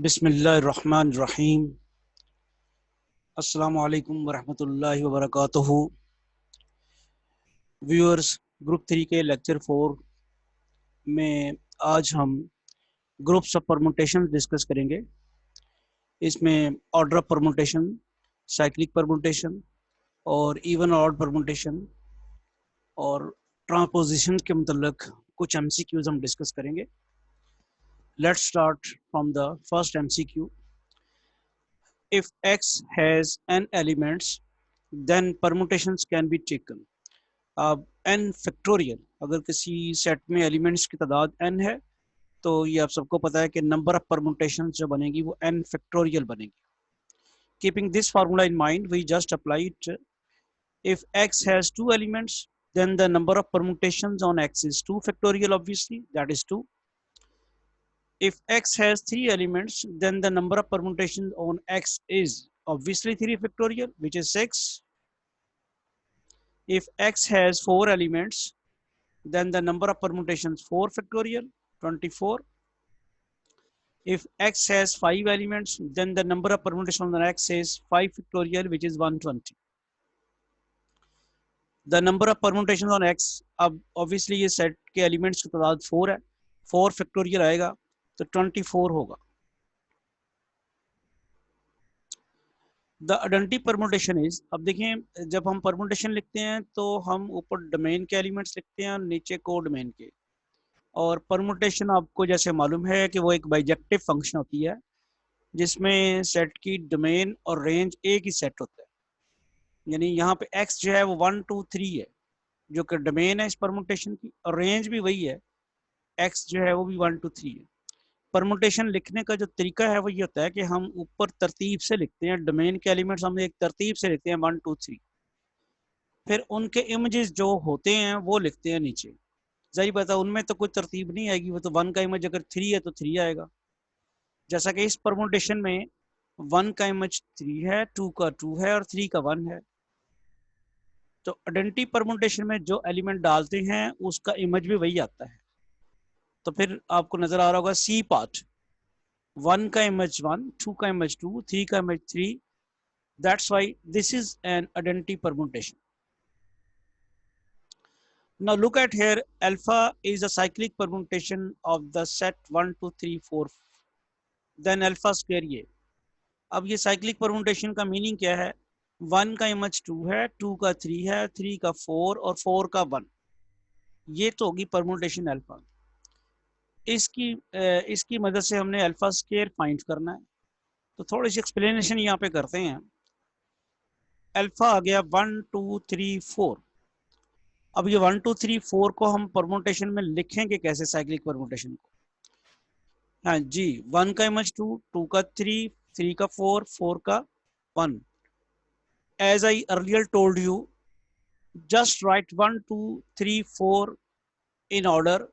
बिस्मिल्लाहिर्रहमानिर्रहीम। अस्सलामु अलैकुम वरहमतुल्लाहि वबरकातुहू। व्यूअर्स, ग्रुप 3 के लेक्चर 4 में आज हम ग्रुप्स ऑफ परमुटेशन डिस्कस करेंगे। इसमें order of permutation, cyclic permutation और इवन ऑड परमुटेशन और ट्रांसपोजिशन के मतलब कुछ एमसीक्यूज हम डिस्कस करेंगे। Let's start from the first MCQ. If x has n elements, then permutations can be taken. अब n फैक्टोरियल, अगर किसी सेट में एलिमेंट्स की तादाद n है तो ये आप सबको पता है कि नंबर ऑफ परमुटेशन जो बनेगी वो n फैक्टोरियल बनेगी। Keeping this formula in mind, we just apply it. If x has 2 elements, then the number of permutations on x is 2 factorial, obviously, that is 2. If x has 3 elements, then the number of permutations on x is obviously 3 factorial, which is 6. If x has 4 elements, then the number of permutations 4 factorial, 24. If x has 5 elements, then the number of permutations on x is 5 factorial, which is 120. The number of permutations on x, अब obviously ये set के elements की तादाद 4 है, 4 factorial आएगा तो 24 होगा। The identity permutation is, अब देखें जब हम परमुटेशन लिखते हैं तो हम ऊपर डोमेन के एलिमेंट्स लिखते हैं और नीचे को डोमेन के। और परमुटेशन आपको जैसे मालूम है कि वो एक बाइजेक्टिव फंक्शन होती है जिसमें सेट की डोमेन और रेंज एक ही सेट होता है। यानी यहाँ पे x जो है वो 1 2 3 है जो कि डोमेन है इस परमुटेशन की, और रेंज भी वही है, x जो है वो भी 1 2 3 है। परमुटेशन लिखने का जो तरीका है वो ये होता है कि हम ऊपर तरतीब से लिखते हैं, डोमेन के एलिमेंट्स हम एक तरतीब से लिखते हैं 1 2 3, फिर उनके इमेजेस जो होते हैं वो लिखते हैं नीचे। जाहिर बात है उनमें तो कोई तरतीब नहीं आएगी, वो तो 1 का इमेज अगर 3 है तो 3 आएगा। जैसा कि इस परमुटेशन में 1 का इमेज 3 है, 2 का 2 है और 3 का 1 है। तो आइडेंटिटी परमुटेशन में जो एलिमेंट डालते हैं उसका इमेज भी वही आता है। तो फिर आपको नजर आ रहा होगा सी पार्ट, 1 का इमेज 1, 2 का इमेज 2, 3 का image 3. That's why this is an identity permutation. Now look at here, alpha is a cyclic permutation of the set 1 2 3 4, then alpha square ये। अब ये cyclic permutation का मीनिंग क्या है? 1 का इमेज 2 है, 2 का 3 है, 3 का 4 और 4 का 1। ये तो होगी परमुटेशन अल्फा। इसकी मदद से हमने अल्फा स्क्वायर फाइंड करना है। तो थोड़ी सी एक्सप्लेनेशन यहाँ पे करते हैं। अल्फा आ गया 1 2 3 4। अब ये 1 2 3 4 को हम परमुटेशन में लिखेंगे कैसे, साइक्लिक परमुटेशन को? हाँ जी, 1 का इमेज 2, 2 का 3, 3 का 4, 4 का 1। As I earlier told you, just write 1 2 3 4 in order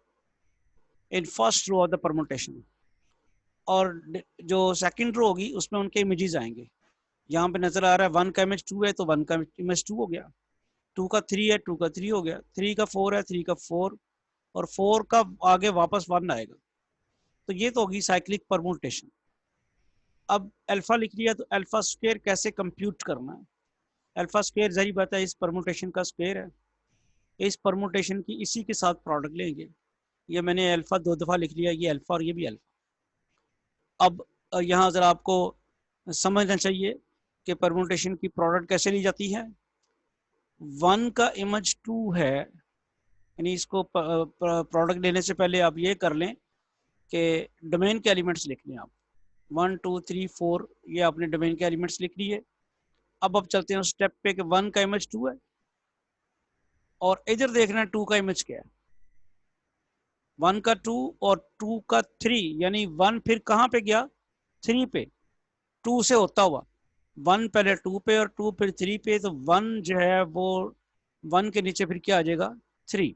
in first row of the permutation, और जो सेकंड रो होगी उसमें उनके इमेजेस आएंगे। यहाँ पे नजर आ रहा है 1 का इमेज 2 है तो 1 का इमेज 2 हो गया, 2 का 3 है 2 का 3 हो गया, 3 का 4 है 3 का 4, और 4 का आगे वापस 1 आएगा। तो ये तो होगी साइक्लिक परमुटेशन। अब अल्फा लिख लिया तो अल्फा स्क्वायर कैसे कंप्यूट करना है? अल्फा स्क्वायर जाहिर बात है इस परमुटेशन का स्क्वायर है। इस परमुटेशन की इसी के साथ प्रोडक्ट लेंगे। ये मैंने अल्फा 2 दफ़ा लिख लिया, ये अल्फा और ये भी अल्फा। अब यहाँ ज़रा आपको समझना चाहिए कि परमुटेशन की प्रोडक्ट कैसे ली जाती है। 1 का इमेज 2 है, यानी इसको प्रोडक्ट लेने से पहले आप ये कर लें कि डोमेन के एलिमेंट्स लिख लें आप। 1 2 3 4 ये आपने डोमेन के एलिमेंट्स लिख लिए। अब चलते हैं उस स्टेप पे कि 1 का इमेज 2 है और इधर देखना है 2 का इमेज क्या है। 1 का 2 और 2 का 3, यानी 1 फिर कहाँ पे गया? 3 पे, 2 से होता हुआ 1 पहले 2 पे और 2 फिर 3 पे, तो 1 जो है वो 1 के नीचे फिर क्या आ जाएगा? 3।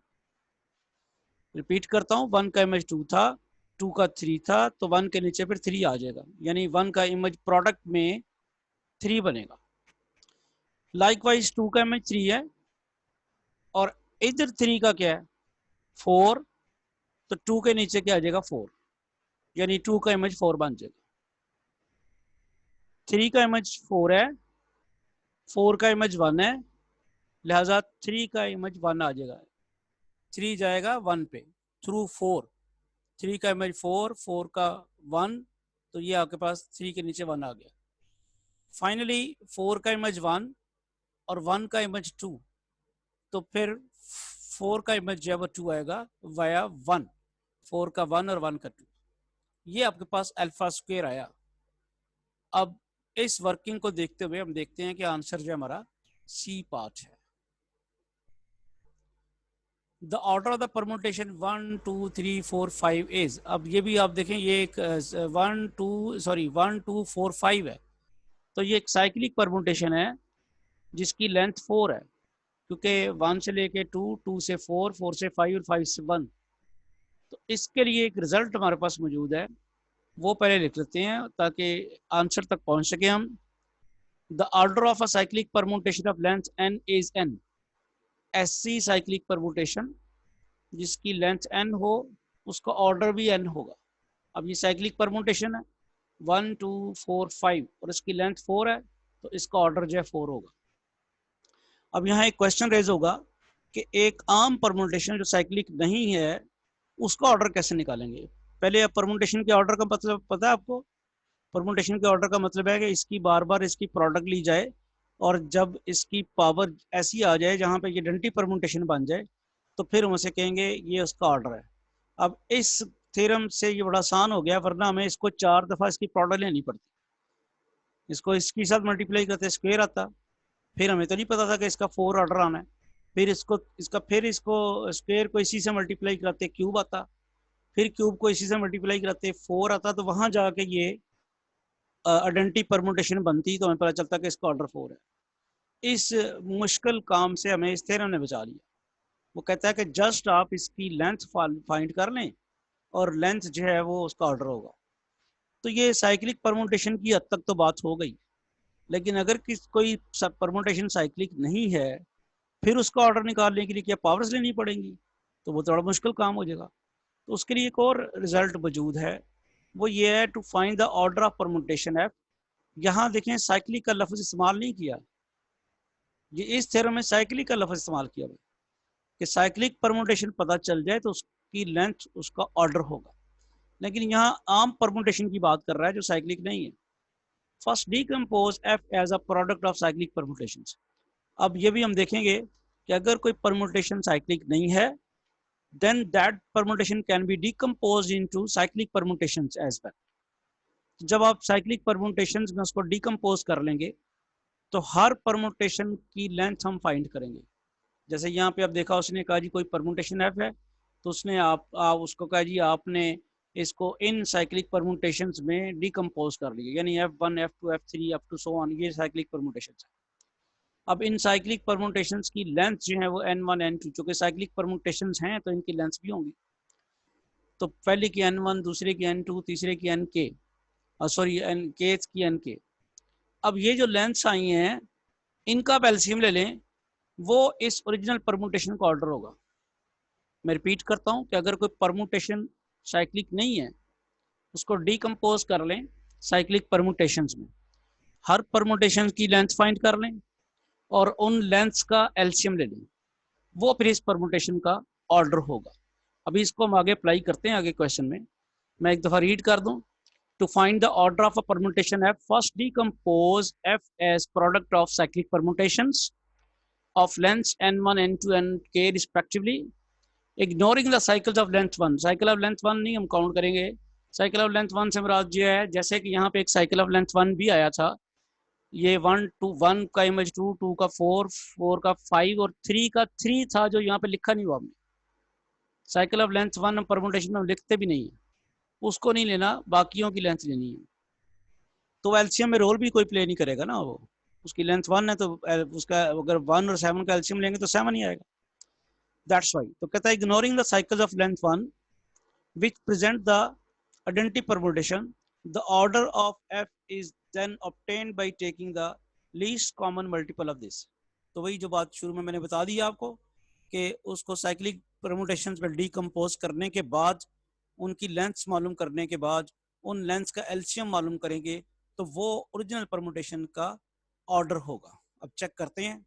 रिपीट करता हूँ, 1 का इमेज 2 था, 2 का 3 था, तो 1 के नीचे फिर 3 आ जाएगा, यानी 1 का इमेज प्रोडक्ट में 3 बनेगा। लाइकवाइज 2 का इमेज 3 है और इधर 3 का क्या है? 4, तो 2 के नीचे क्या आ जाएगा? 4, यानी 2 का इमेज 4 बन जाएगा। 3 का इमेज 4 है, 4 का इमेज 1 है, लिहाजा 3 का इमेज 1 आ जाएगा, 3 जाएगा 1 पे थ्रू 4, 3 का इमेज 4, 4 का 1, तो ये आपके पास 3 के नीचे 1 आ गया। फाइनली 4 का इमेज 1 और 1 का इमेज 2, तो फिर 4 का इमेज जो है वो 2 आएगा वाया 1, 4 का 1 और 1 का 2, ये आपके पास अल्फा स्क्वायर आया। अब इस वर्किंग को देखते हुए हम देखते हैं कि आंसर जो हमारा सी पार्ट है। The order of the permutation 1 2 3 4 5 is, अब ये भी आप देखें ये एक 1 2 4 5 है, तो ये एक साइक्लिक परमुटेशन है जिसकी लेंथ 4 है, क्योंकि 1 से लेके 2, 2 से 4, 4 से 5 और 5 से 1। तो इसके लिए एक रिजल्ट हमारे पास मौजूद है, वो पहले लिख लेते हैं ताकि आंसर तक पहुंच सके हम। The order of a cyclic permutation of length n is n, ऐसी साइक्लिक परमुटेशन जिसकी लेंथ n हो उसका ऑर्डर भी n होगा। अब ये साइक्लिक परमुटेशन है 1 2 4 5 और इसकी लेंथ 4 है, तो इसका ऑर्डर जो है 4 होगा। अब यहाँ एक क्वेश्चन रेज होगा कि एक आम परमुटेशन जो साइक्लिक नहीं है उसका ऑर्डर कैसे निकालेंगे। पहले अब परमुटेशन के ऑर्डर का मतलब पता है आपको? परमुटेशन के ऑर्डर का मतलब है कि इसकी बार बार इसकी प्रोडक्ट ली जाए और जब इसकी पावर ऐसी आ जाए जहां पे ये आइडेंटिटी परमुटेशन बन जाए तो फिर हम उसे कहेंगे ये उसका ऑर्डर है। अब इस थ्योरम से ये बड़ा आसान हो गया, वरना हमें इसको 4 दफा इसकी प्रोडक्ट लेनी पड़ती, इसको इसके साथ मल्टीप्लाई करते स्क्वायर आता, फिर हमें तो नहीं पता था कि इसका 4 ऑर्डर आना है, फिर इसको स्क्वायर को इसी से मल्टीप्लाई कराते क्यूब आता, फिर क्यूब को इसी से मल्टीप्लाई कराते 4 आता, तो वहां जाके ये आइडेंटिटी परमुटेशन बनती, तो हमें पता चलता कि इसका ऑर्डर 4 है। इस मुश्किल काम से हमें इस थ्योरम ने बचा लिया। वो कहता है कि जस्ट आप इसकी लेंथ फाइंड कर लें और लेंथ जो है वो उसका ऑर्डर होगा। तो ये साइक्लिक परमुटेशन की हद तक तो बात हो गई, लेकिन अगर कोई परमुटेशन साइक्लिक नहीं है फिर उसका ऑर्डर निकालने के लिए क्या पावर्स लेनी पड़ेंगी, तो वो थोड़ा मुश्किल काम हो जाएगा। तो उसके लिए एक और रिजल्ट मौजूद है, वो ये है to find the order of permutation F. यहाँ देखें साइक्लिक का लफ्ज इस्तेमाल नहीं किया, ये इस थ्योरम में साइक्लिक का लफ्ज इस्तेमाल किया कि साइक्लिक परमुटेशन पता चल जाए तो उसकी लेंथ उसका ऑर्डर होगा। लेकिन यहाँ आम परमुटेशन की बात कर रहा है जो साइक्लिक नहीं है। First decompose F as a product of cyclic permutations. अब ये भी हम देखेंगे कि अगर कोई परमुटेशन साइक्लिक नहीं है then that permutation can be decomposed into cyclic permutations as well. जब आप साइक्लिक परमुटेशंस में उसको डिकम्पोज कर लेंगे तो हर परमुटेशन की लेंथ हम फाइंड करेंगे। जैसे यहाँ पे आप देखा उसने कहा जी कोई परमुटेशन एफ है, तो उसने आप उसको कहा जी आपने इसको इन साइक्लिक परमुटेशंस में डिकम्पोज कर लिया, यानी F1 F2 F3 up to so on, ये साइक्लिक परमुटेशंस है। अब इन साइक्लिक परमुटेशंस की लेंथ जो है वो n1 n2, चूंकि साइक्लिक परमुटेशंस हैं तो इनकी लेंथ भी होंगी, तो पहले की n1, दूसरे की n2, तीसरे की nk, सॉरी k की nk। अब ये जो लेंथ्स आई हैं इनका आप एलसीएम ले लें, वो इस ओरिजिनल परमुटेशन का ऑर्डर होगा। मैं रिपीट करता हूं कि अगर कोई परमुटेशन साइक्लिक नहीं है उसको डिकम्पोज कर लें साइक्लिक परमुटेशंस में, हर परमुटेशन की लेंथ फाइंड कर लें और उन लेंथ्स का एलसीएम ले लें, वो फिर इस परमुटेशन का ऑर्डर होगा। अभी इसको हम आगे अप्लाई करते हैं आगे क्वेश्चन में। मैं एक दफा रीड कर दूं। To find the order of a permutation F, first decompose F as product of cyclic permutations of lengths n1 n2 nk respectively, ignoring the cycles of length 1। Cycle of length 1 नहीं हम count करेंगे, cycle of length 1 से मुराद जो है जैसे कि यहाँ पे एक साइकिल ऑफ लेंथ 1 भी आया था, ये 1 2 1 का इमेज 2, 2 का 4, 4 का 5 और 3 का 3 था जो यहाँ पे लिखा नहीं हुआ हमने। साइकिल ऑफ लेंथ 1 परमुटेशन में हम लिखते भी नहीं है, उसको नहीं लेना, बाकियों की लेंथ लेनी है। तो एलसीएम में रोल भी कोई प्ले नहीं करेगा ना, वो उसकी लेंथ 1 है तो उसका अगर 1 और 7 का एलसीएम लेंगे तो 7 ही आएगा। That's why. तो कहता है ignoring the cycles of length 1 which present the identity permutation, the order of f is then obtained by taking the least common multiple of this। तो वही जो बात शुरू में मैंने बता दी आपको कि उसको साइक्लिक परमुटेशंस में डिकम्पोज करने के बाद उनकी लेंथ्स मालूम करने के बाद उन लेंथ्स का एलसीएम मालूम करेंगे तो वो ओरिजिनल परमुटेशन का ऑर्डर होगा। अब चेक करते हैं।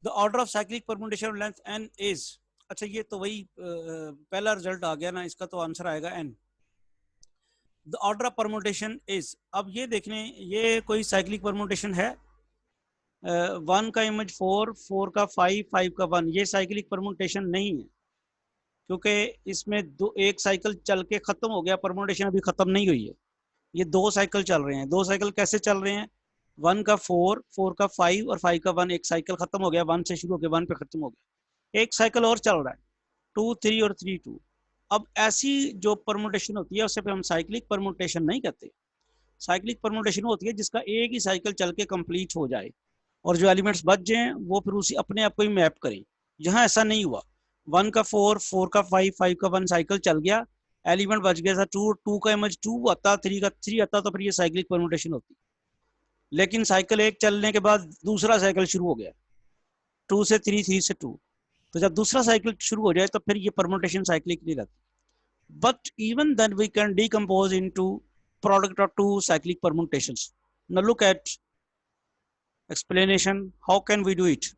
The order of cyclic permutation length n is, अच्छा ये तो वही पहला रिजल्ट आ गया ना, इसका तो आंसर आएगा n। The order of permutation is, अब ये देखने, ये कोई साइक्लिक परमुटेशन है। 1 का इमेज 4, 4 का 5, 5 का 1, ये साइक्लिक परमुटेशन नहीं है, क्योंकि इसमें एक साइकिल चल के खत्म हो गया, परमुटेशन अभी खत्म नहीं हुई है। ये 2 साइकिल चल रहे हैं। 2 साइकिल कैसे चल रहे हैं? 1 का 4, 4 का 5 और 5 का 1, एक साइकिल खत्म हो गया, 1 से शुरू होकर 1 पे खत्म हो गया, एक साइकिल और चल रहा है, 2 3 और 3 2। अब ऐसी जो परमुटेशन होती है उसे पे हम साइक्लिक परमुटेशन नहीं कहते। साइक्लिक परमुटेशन होती है जिसका एक ही साइकिल चल के कंप्लीट हो जाए और जो एलिमेंट्स बच जाए वो फिर उसी अपने आप को ही मैप करें। यहाँ ऐसा नहीं हुआ। 1 का 4, 4 का 5, 5 का 1 साइकिल चल गया, एलिमेंट बच गया था 2, 2 का इमेज 2 आता, 3 का 3 आता, तो फिर ये साइक्लिक परमुटेशन होती। लेकिन साइकिल एक चलने के बाद दूसरा साइकिल शुरू हो गया, 2 से 3, 3 से 2, तो जब दूसरा साइकिल शुरू हो जाए तो फिर ये परमुटेशन साइक्लिक नहीं रहती। But even then we can decompose into product of 2 cyclic permutations. Now look at explanation. How can we do it?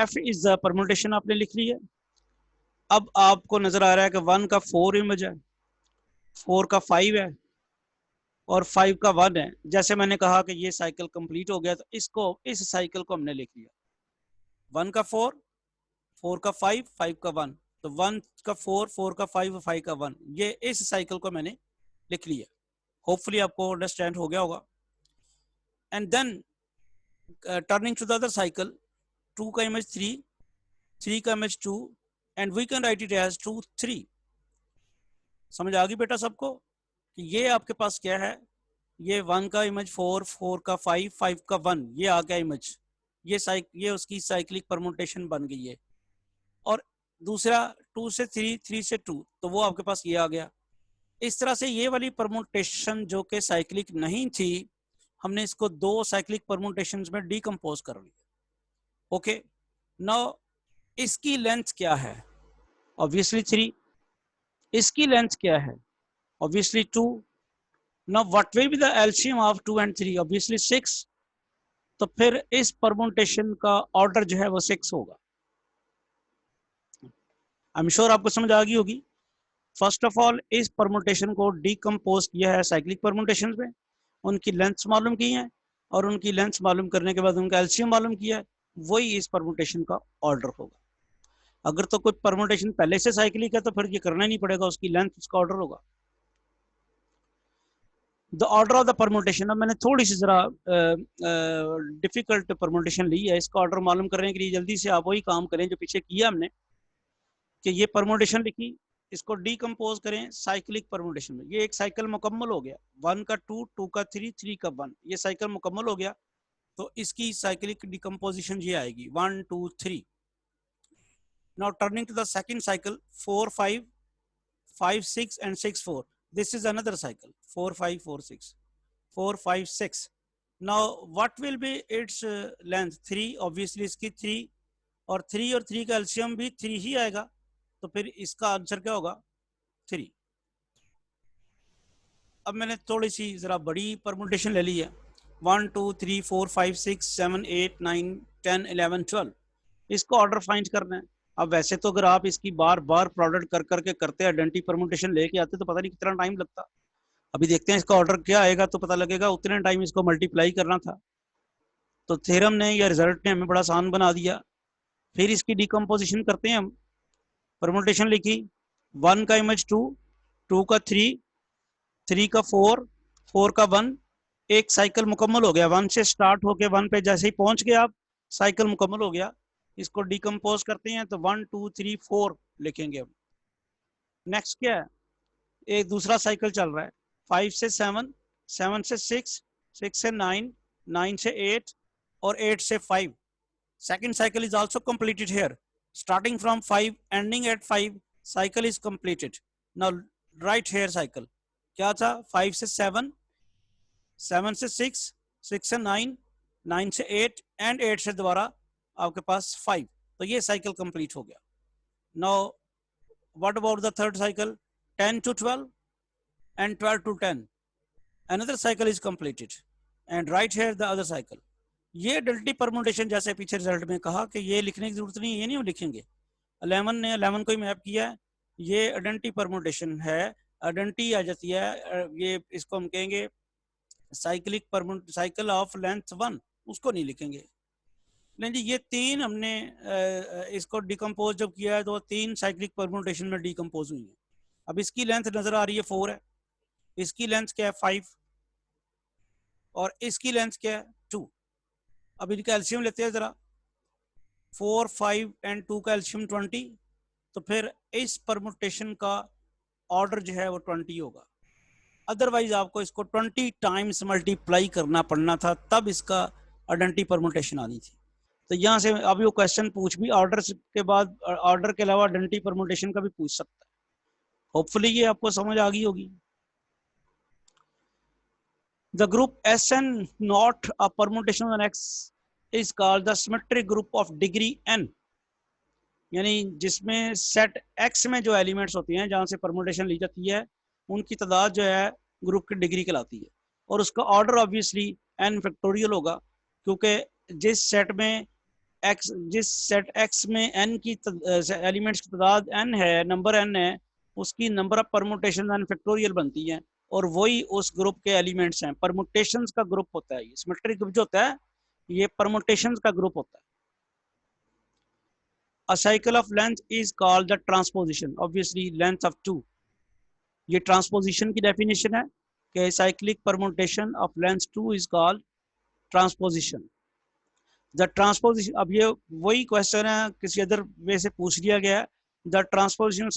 F is the permutation आपने लिख ली है। अब आपको नजर आ रहा है कि 1 का 4 इमेज है, 4 का 5 है और 5 का 1 है। जैसे मैंने कहा कि ये साइकिल कंप्लीट हो गया, तो इसको, इस साइकिल को हमने लिख लिया। 1 का 4, 4 का 5, 5 का 1, तो 1 का 4, 4 का 5, 5 का 1, ये इस साइकिल को मैंने लिख लिया। होपफुली आपको अंडरस्टैंड हो गया होगा। And then turning to the other cycle, 2 का इमेज 3, 3 का image 2, and we can write it as 2 3। समझ आ गई बेटा सबको कि ये आपके पास क्या है? ये 1 का इमेज 4, 4 का 5, 5 का 1, ये आ गया इमेज, ये उसकी साइक्लिक परमुटेशन बन गई है। और दूसरा 2 से 3, 3 से 2, तो वो आपके पास ये आ गया। इस तरह से ये वाली परमुटेशन जो कि साइक्लिक नहीं थी, हमने इसको 2 साइक्लिक परमुटेशंस में डिकम्पोज कर लिया। ओके, नाउ इसकी लेंथ क्या है? ऑब्वियसली 3। इसकी लेंथ क्या है? Obviously 2। Now what will be the LCM of 2 and 3? Obviously 6। तो फिर इस परमुटेशन का ऑर्डर जो है वो 6 होगा। आई एम श्योर आपको समझ आ गई होगी। फर्स्ट ऑफ ऑल इस परमुटेशन को डिकम्पोज किया है साइक्लिक परमुटेशन में, उनकी लेंथ मालूम की है और उनकी लेंथ मालूम करने के बाद उनका एलसीएम मालूम किया है, वही इस परमुटेशन का ऑर्डर होगा। अगर तो कोई परमुटेशन पहले से साइक्लिक है तो फिर ये करना ही नहीं पड़ेगा, उसकी लेंथ उसका ऑर्डर होगा। The order of the permutation, अब मैंने थोड़ी सी जरा डिफिकल्ट परमुटेशन ली है, इसका ऑर्डर मालूम करने के लिए जल्दी से आप वही काम करें जो पीछे किया हमने, कि ये परमुटेशन लिखी, इसको डिकम्पोज करें साइक्लिक परमुटेशन में। ये एक साइकिल मुकम्मल हो गया, 1 का 2, 2 का 3, 3 का 1, ये साइकिल मुकम्मल हो गया। तो इसकी साइक्लिक डिकम्पोजिशन ये आएगी 1 2 3। Now turning to the second cycle, 4 5, 5 6 and 6 4, this is another cycle, 4 5 4 6, 4 5 6। now what will be its length? 3, obviously इसकी 3, और 3 और 3 का एलसीएम भी 3 ही आएगा, तो फिर इसका आंसर क्या होगा? 3। अब मैंने थोड़ी सी जरा बड़ी परमुटेशन ले ली है, 1 2 3 4 5 6 7 8 9 10 11 12, इसको ऑर्डर फाइंड करना है। अब वैसे तो अगर आप इसकी बार बार प्रोडक्ट कर करके करते, आइडेंटिटी परमुटेशन लेके आते, तो पता नहीं कितना टाइम लगता। अभी देखते हैं इसका ऑर्डर क्या आएगा तो पता लगेगा। उतने टाइम इसको मल्टीप्लाई करना था, तो थ्योरम ने या रिजल्ट ने हमें बड़ा आसान बना दिया। फिर इसकी डिकम्पोजिशन करते हैं हम। परमुटेशन लिखी, 1 का इमेज 2, 2 का 3, 3 का 4, 4 का 1, एक साइकिल मुकम्मल हो गया। 1 से स्टार्ट होके 1 पे जैसे ही पहुंच गए आप, साइकिल मुकम्मल हो गया। इसको डिकम्पोज करते हैं तो 1 2 3 4 लिखेंगे हम। नेक्स्ट क्या है? एक दूसरा साइकिल चल रहा है, 5 से 7, 7 से 6, 6 से 9, 9 से 8 और 8 से 5। second cycle is also completed here, starting from 5 ending at 5, cycle is completed. now right here cycle क्या था? 5 से 7, 7 से 6, 6 से 9, 9 से 8 एंड 8 से दोबारा आपके पास 5, तो ये साइकिल कंप्लीट हो गया। now what about the third cycle? 10 to 12 and 12 to 10 another cycle is completed and write here the other cycle. ये आइडेंटिटी परम्यूटेशन जैसे पीछे रिजल्ट में कहा कि ये लिखने की जरूरत नहीं है, ये नहीं हम लिखेंगे। 11 ने 11 को ही मैप किया है, ये आइडेंटिटी परम्यूटेशन है, आइडेंटिटी आ जाती है, ये इसको हम कहेंगे साइकिल ऑफ लेंथ 1, उसको नहीं लिखेंगे। नहीं जी, ये तीन हमने इसको डिकम्पोज जब किया है तो 3 साइक्लिक परम्यूटेशन में डिकम्पोज हुई है। अब इसकी लेंथ नजर आ रही है 4 है, इसकी लेंथ क्या है 5 और इसकी लेंथ क्या है 2। अब इनका एलसीएम लेते हैं जरा, 4, 5 एंड 2 का एलसीएम 20, तो फिर इस परम्यूटेशन का ऑर्डर जो है वो 20 होगा। अदरवाइज आपको इसको 20 टाइम्स मल्टीप्लाई करना पड़ना था, तब इसका आइडेंटिटी परम्यूटेशन आनी थी। तो यहाँ से अभी वो क्वेश्चन पूछ भी ऑर्डर के बाद, ऑर्डर के अलावा आइडेंटिटी परम्यूटेशन का भी पूछ सकता है। होपफुली ये आपको समझ आ गई होगी। The group Sn not a permutation on X is called the symmetric group of degree n, यानी जिसमें सेट X में जो एलिमेंट्स होती हैं जहाँ से परम्यूटेशन ली जाती है उनकी तादाद जो है ग्रुप की डिग्री कहलाती है, और उसका ऑर्डर ऑब्वियसली n फैक्टोरियल होगा, क्योंकि जिस सेट X में n की एलिमेंट्स की तादाद n है, नंबर n है, उसकी number of permutation n factorial बनती है, और वही उस ग्रुप के एलिमेंट्स हैं। परम्यूटेशंस का ग्रुप होता है ये, सिमेट्रिक ग्रुप जो होता है ये परम्यूटेशंस का ग्रुप होता है। A cycle of length is called the transposition, obviously length of 2, ये ट्रांसपोजिशन की डेफिनेशन है कि cyclic permutation of length 2 is called transposition. The transposition, अब ये वही क्वेश्चन है किसी अदर वे से पूछ लिया गया है। The transposition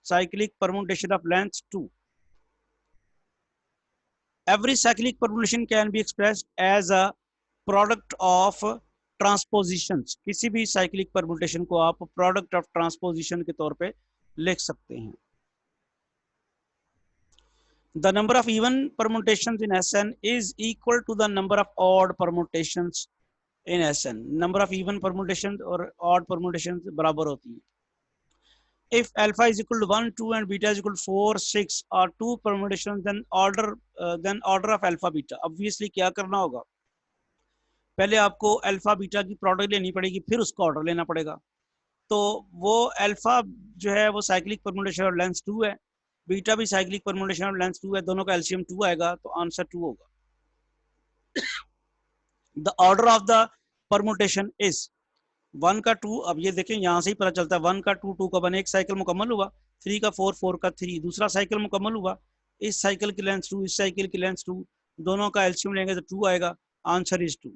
cyclic permutation of length 2, every cyclic permutation can be expressed as a product of ट्रांसपोजिशंस। किसी भी साइक्लिक परम्यूटेशन को आप प्रोडक्ट ऑफ ट्रांसपोजिशन के तौर पे लिख सकते हैं। The number of even permutations in Sn is equal to the number of odd permutations in Sn. Number of even permutations और odd permutations बराबर होती है। If alpha is equal to 1, 2 and beta is equal to 4, 6 are 2 permutations, then order of alpha beta. Obviously क्या करना होगा, पहले आपको alpha beta की प्रोडक्ट लेनी पड़ेगी, फिर उसका ऑर्डर लेना पड़ेगा। तो वो अल्फा जो है वो साइक्लिक परम्यूटेशन ऑफ लेंथ 2 है, बीटा भी साइक्लिक परम्यूटेशन ऑफ लेंथ 2 है, दोनों का एलसीएम 2 आएगा, तो आंसर 2 होगा। The order of the permutation is 1 का 2, अब ये देखें यहाँ से ही पता चलता है 1 का 2, 2 का 1, एक साइकिल मुकम्मल हुआ, 3 का 4, 4 का 3, दूसरा साइकिल मुकम्मल हुआ, इस साइकिल की लेंथ 2, इस साइकिल की लेंथ 2, दोनों का एलसीएम लेंगे तो 2 आएगा, आंसर इज 2।